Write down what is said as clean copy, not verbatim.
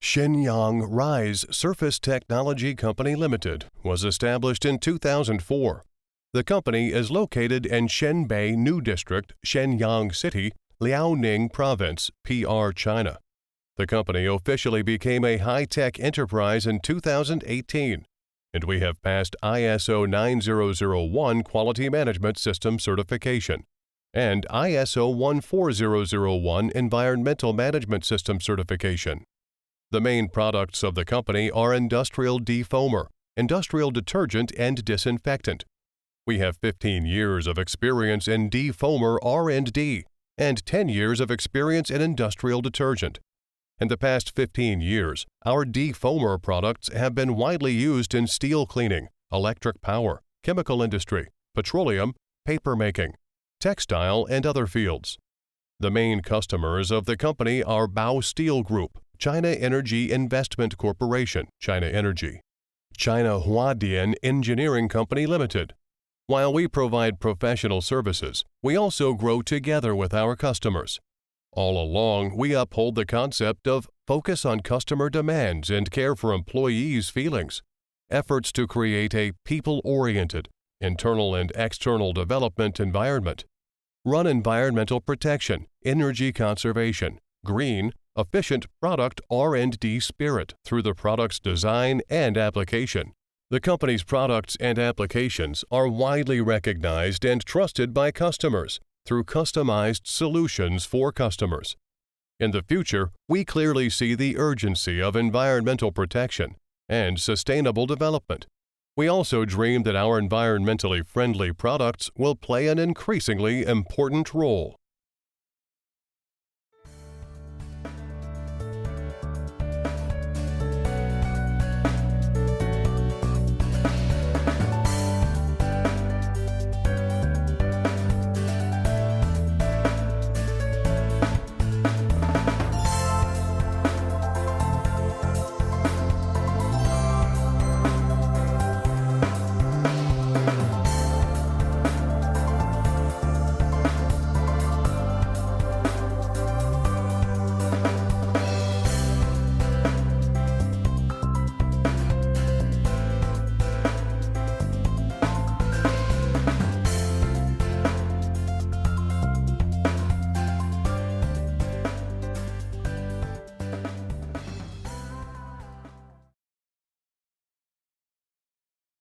Shenyang Rise Surface Technology Company Limited was established in 2004. The company is located in Shenbei New District, Shenyang City, Liaoning Province, PR, China. The company officially became a high-tech enterprise in 2018, and we have passed ISO 9001 Quality Management System certification and ISO 14001 Environmental Management System certification. The main products of the company are industrial defoamer, industrial detergent, and disinfectant. We have 15 years of experience in defoamer R&D and 10 years of experience in industrial detergent. In the past 15 years, our defoamer products have been widely used in steel cleaning, electric power, chemical industry, petroleum, paper making, textile, and other fields. The main customers of the company are Bao Steel Group, China Energy Investment Corporation, China Energy, China Huadian Engineering Company Limited. While we provide professional services, we also grow together with our customers. All along, we uphold the concept of focus on customer demands and care for employees' feelings, efforts to create a people-oriented, internal and external development environment, run environmental protection, energy conservation, green, efficient product R&D spirit through the product's design and application. The company's products and applications are widely recognized and trusted by customers through customized solutions for customers. In the future, we clearly see the urgency of environmental protection and sustainable development. We also dream that our environmentally friendly products will play an increasingly important role.